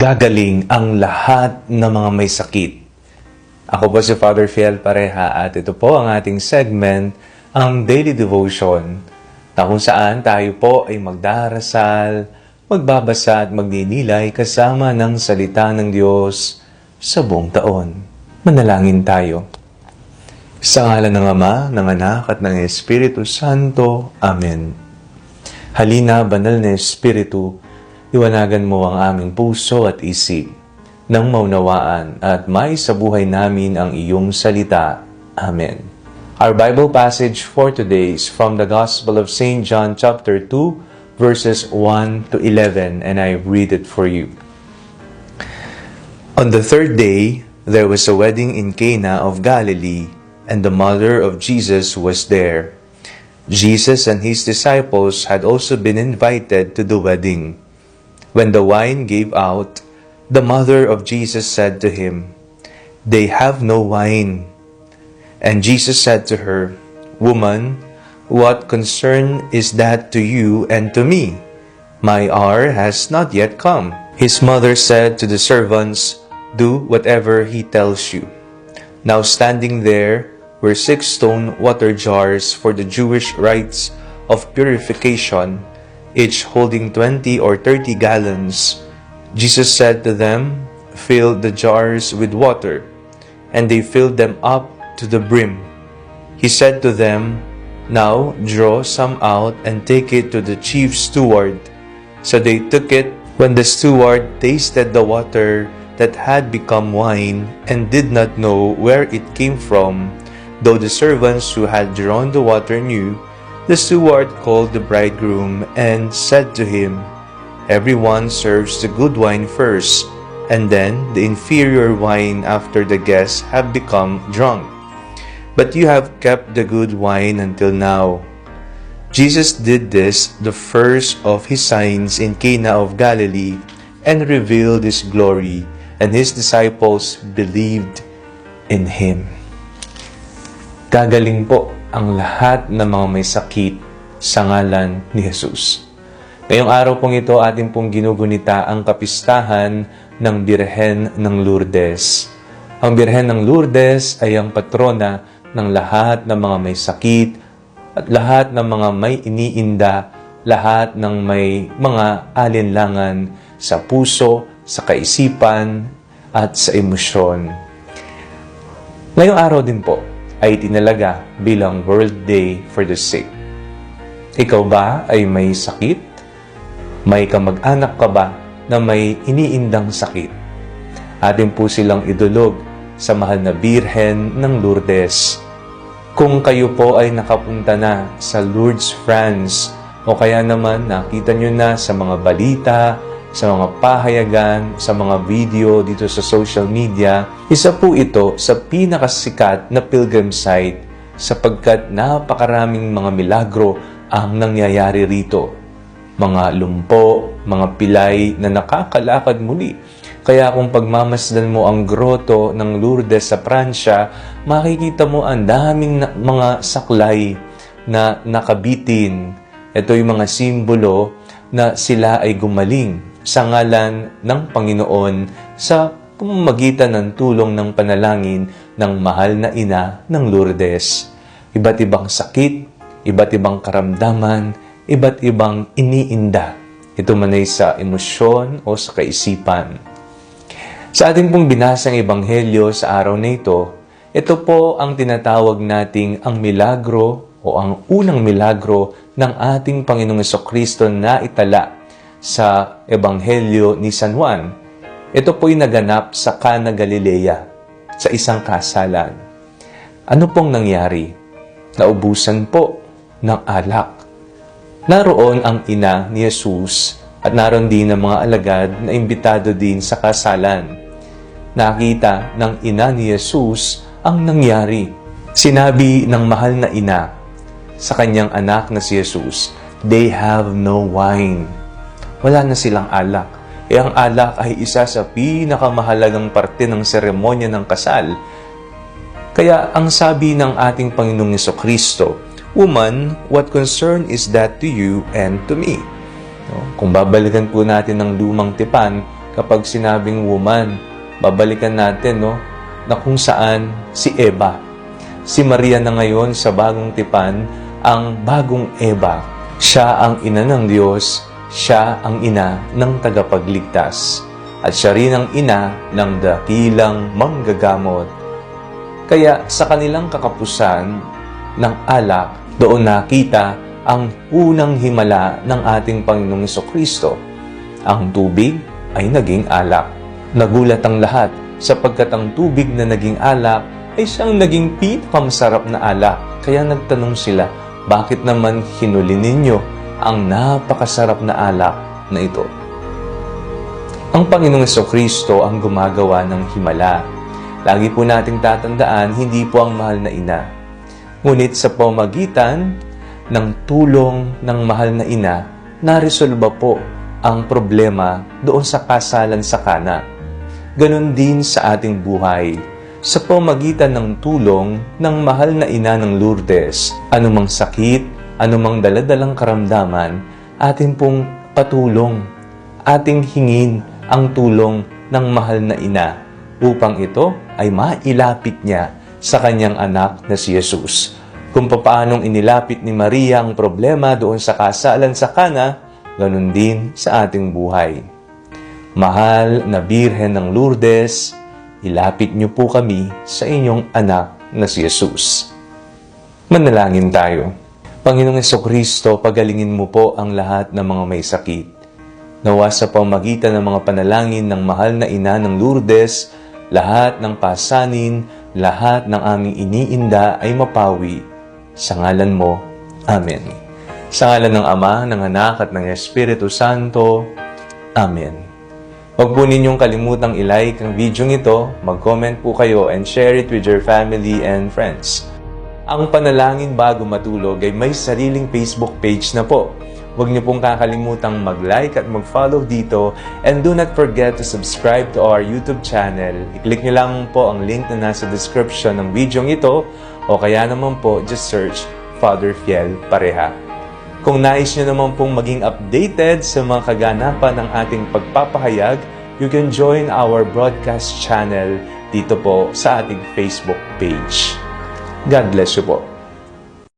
Gagaling ang lahat ng mga may sakit. Ako po si Father Fiel Pareha at ito po ang ating segment, ang Daily Devotion, na kung saan tayo po ay magdarasal, magbabasa at magninilay kasama ng salita ng Diyos sa buong taon. Manalangin tayo. Sa ngalan ng Ama, ng Anak at ng Espiritu Santo. Amen. Halina, banal na Espiritu, iwanagan mo ang aming puso at isip nang maunawaan at may sa buhay namin ang iyong salita. Amen. Our Bible passage for today is from the Gospel of St. John chapter 2, verses 1 to 11, and I read it for you. On the third day, there was a wedding in Cana of Galilee, and the mother of Jesus was there. Jesus and his disciples had also been invited to the wedding. When the wine gave out, the mother of Jesus said to him, "They have no wine." And Jesus said to her, "Woman, what concern is that to you and to me? My hour has not yet come." His mother said to the servants, "Do whatever he tells you." Now standing there were 6 stone water jars for the Jewish rites of purification, each holding 20 or 30 gallons. Jesus said to them, "Fill the jars with water." And they filled them up to the brim. He said to them, "Now draw some out and take it to the chief steward." So they took it. When the steward tasted the water that had become wine and did not know where it came from, though the servants who had drawn the water knew, the steward called the bridegroom and said to him, "Everyone serves the good wine first, and then the inferior wine after the guests have become drunk. But you have kept the good wine until now." Jesus did this, the first of his signs in Cana of Galilee, and revealed his glory, and his disciples believed in him. Gagaling po ang lahat ng mga may sakit sa ngalan ni Jesus. Ngayong araw pong ito, ating pong ginugunita ang kapistahan ng Birhen ng Lourdes. Ang Birhen ng Lourdes ay ang patrona ng lahat ng mga may sakit at lahat ng mga may iniinda, lahat ng may mga alinlangan sa puso, sa kaisipan at sa emosyon. Ngayong araw din po ay tinalaga bilang World Day for the Sick. Ikaw ba ay may sakit? May kamag-anak ka ba na may iniindang sakit? Atin po silang idulog sa mahal na Birhen ng Lourdes. Kung kayo po ay nakapunta na sa Lourdes, France, o kaya naman nakita nyo na sa mga balita, sa mga pahayagan, sa mga video dito sa social media, isa po ito sa pinakasikat na pilgrim site sapagkat napakaraming mga milagro ang nangyayari rito. Mga lumpo, mga pilay na nakakalakad muli. Kaya kung pagmamasdan mo ang groto ng Lourdes sa Pransya, makikita mo ang daming mga saklay na nakabitin. Ito yung mga simbolo na sila ay gumaling sa ngalan ng Panginoon sa pamamagitan ng tulong ng panalangin ng mahal na ina ng Lourdes. Iba't ibang sakit, iba't ibang karamdaman, iba't ibang iniinda. Ito man ay sa emosyon o sa kaisipan. Sa ating pong binasang ebanghelyo sa araw na ito po ang tinatawag nating ang milagro o ang unang milagro ng ating Panginoong Jesucristo na itala sa Ebanghelyo ni San Juan. Ito po'y naganap sa Cana, Galilea, sa isang kasalan. Ano pong nangyari? Naubusan po ng alak. Naroon ang ina ni Jesus at naroon din ang mga alagad na imbitado din sa kasalan. Nakita ng ina ni Jesus ang nangyari. Sinabi ng mahal na ina sa kanyang anak na si Jesus, "They have no wine." Wala na silang alak. Ang alak ay isa sa pinakamahalagang parte ng seremonya ng kasal. Kaya ang sabi ng ating Panginoong Jesucristo, "Woman, what concern is that to you and to me?" Kung babalikan po natin ng lumang tipan, kapag sinabing woman, babalikan natin, no, na kung saan si Eva. Si Maria na ngayon sa bagong tipan, ang bagong Eva. Siya ang ina ng Diyos, siya ang ina ng tagapagligtas. At siya rin ang ina ng dakilang manggagamot. Kaya sa kanilang kakapusan ng alak, doon nakita ang unang himala ng ating Panginoong Jesucristo. Ang tubig ay naging alak. Nagulat ang lahat sapagkat ang tubig na naging alak ay siyang naging pinakamasarap na alak. Kaya nagtanong sila, bakit naman hinuli ninyo ang napakasarap na alak na ito? Ang Panginoong Jesucristo ang gumagawa ng himala. Lagi po nating tatandaan, hindi po ang mahal na ina. Ngunit sa pamamagitan ng tulong ng mahal na ina, naresolba po ang problema doon sa kasalan sa Kana. Ganon din sa ating buhay. Sa pamamagitan ng tulong ng mahal na ina ng Lourdes, anumang sakit, anumang daladalang karamdaman, atin pong patulong, ating hingin ang tulong ng mahal na ina upang ito ay mailapit niya sa kanyang anak na si Jesus. Kung paanong inilapit ni Maria ang problema doon sa kasalan sa Kana, ganun din sa ating buhay. Mahal na Birhen ng Lourdes, ilapit niyo po kami sa inyong anak na si Jesus. Manalangin tayo. Panginoong Jesucristo, pagalingin mo po ang lahat ng mga may sakit. Nawa sa pamamagitan ng mga panalangin ng mahal na ina ng Lourdes, lahat ng pasanin, lahat ng aming iniinda ay mapawi. Sa ngalan mo. Amen. Sa ngalan ng Ama, ng Anak at ng Espiritu Santo. Amen. Huwag po ninyong kalimutang i-like ang video ito, mag-comment po kayo and share it with your family and friends. Ang Panalangin Bago Matulog ay may sariling Facebook page na po. Huwag niyo pong kakalimutang mag-like at mag-follow dito and do not forget to subscribe to our YouTube channel. I-click niyo lang po ang link na nasa description ng video ito o kaya naman po just search Father Fiel Pareha. Kung nais nyo naman pong maging updated sa mga kaganapan ng ating pagpapahayag, you can join our broadcast channel dito po sa ating Facebook page. God bless you po.